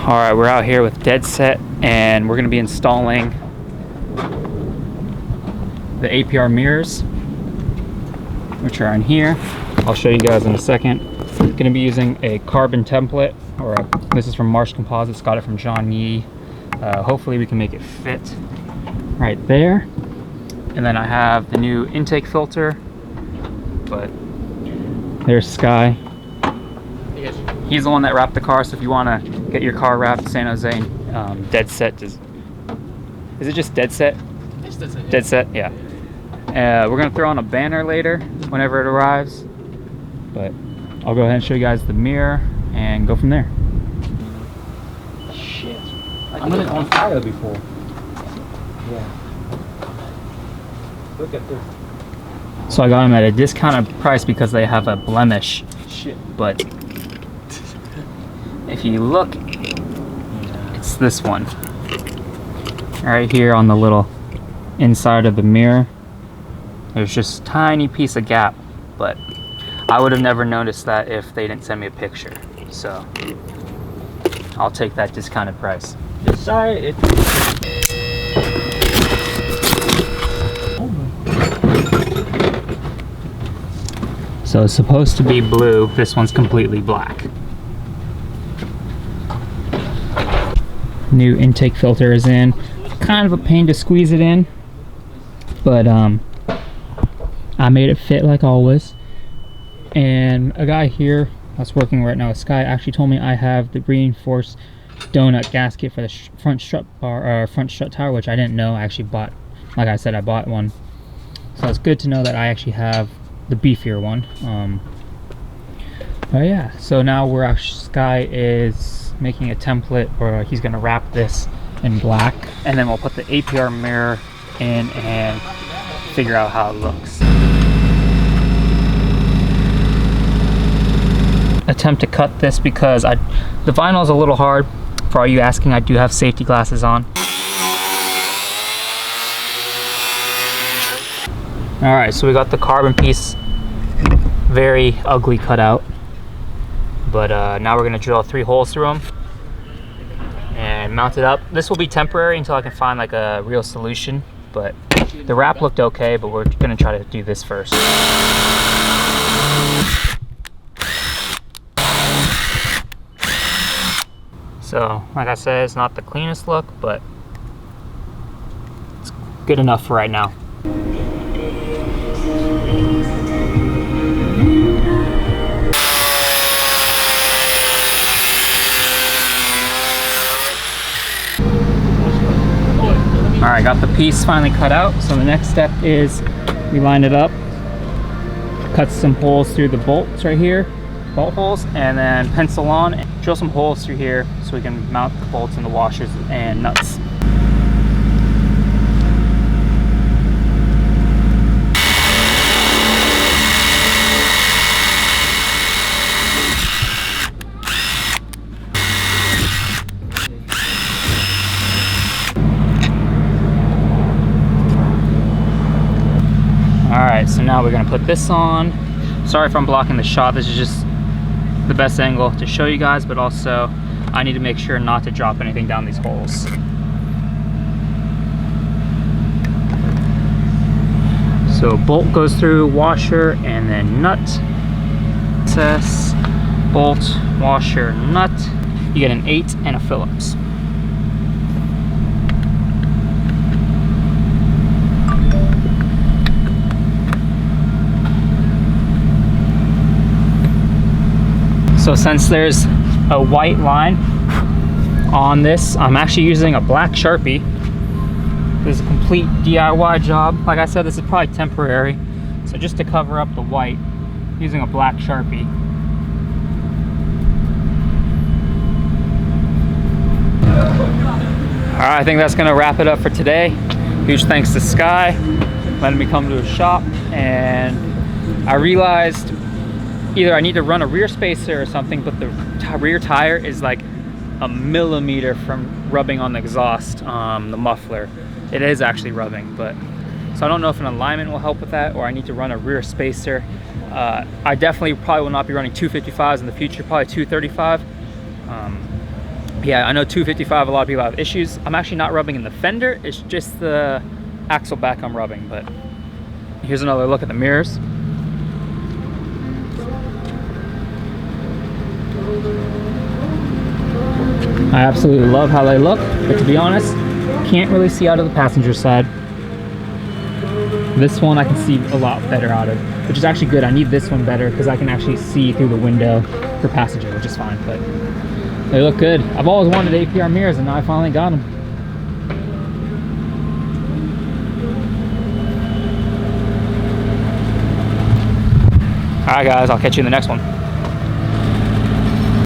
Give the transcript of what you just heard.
All right, we're out here with Deadset, and we're going to be installing the APR mirrors, which are in here. I'll show you guys in a second. I'm going to be using a carbon template, this is from Marsh Composites, got it from John Yee. Hopefully we can make it fit right there. And then I have the new intake filter, but there's Sky. He's the one that wrapped the car, so if you want to get your car wrapped, San Jose, Deadset is it just Deadset? It's Deadset. Deadset, yeah. We're going to throw on a banner later whenever it arrives, but I'll go ahead and show you guys the mirror and go from there. Shit. I'm in it on fire before. Yeah. Look at this. So I got them at a discounted price because they have a blemish. Shit. But if you look, it's this one. Right here on the little inside of the mirror. There's just a tiny piece of gap, but I would have never noticed that if they didn't send me a picture. So I'll take that discounted price. This side, so it's supposed to be blue. This one's completely black. New intake filter is in. Kind of a pain to squeeze it in, but I made it fit like always. And a guy here that's working right now with Sky actually told me I have the reinforced donut gasket for the front strut bar, front strut tower, which I didn't know. I actually bought, like I said, I bought one. So it's good to know that I actually have the beefier one. But yeah, so now Sky is making a template, or he's gonna wrap this in black, and then we'll put the APR mirror in and figure out how it looks. Attempt to cut this because the vinyl is a little hard. For all you asking, I do have safety glasses on. All right, so we got the carbon piece very ugly cut out, but now we're gonna drill 3 holes through them and mount it up. This will be temporary until I can find like a real solution, but the wrap looked okay, but we're gonna try to do this first. So, like I said, it's not the cleanest look, but it's good enough for right now. Alright, got the piece finally cut out, so the next step is we line it up, cut some holes through the bolts right here, bolt holes, and then pencil on and drill some holes through here so we can mount the bolts and the washers and nuts. Alright, so now we're going to put this on. Sorry if I'm blocking the shot, this is just the best angle to show you guys, but also I need to make sure not to drop anything down these holes. So bolt goes through, washer, and then nut. Access, bolt, washer, nut. You get an 8 and a Phillips. So since there's a white line on this, I'm actually using a black Sharpie. This is a complete DIY job. Like I said, this is probably temporary. So just to cover up the white, using a black Sharpie. Alright, I think that's gonna wrap it up for today. Huge thanks to Sky letting me come to his shop, and I realized either I need to run a rear spacer or something, but the rear tire is like a millimeter from rubbing on the exhaust, the muffler. It is actually rubbing, but so I don't know if an alignment will help with that, or I need to run a rear spacer. I definitely probably will not be running 255s in the future, probably 235. Yeah, I know 255, a lot of people have issues. I'm actually not rubbing in the fender, it's just the axle back I'm rubbing. But here's another look at the mirrors. I absolutely love how they look, but to be honest, can't really see out of the passenger side. This one I can see a lot better out of, which is actually good. I need this one better because I can actually see through the window for passenger, which is fine, but they look good. I've always wanted APR mirrors and now I finally got them. All right guys, I'll catch you in the next one.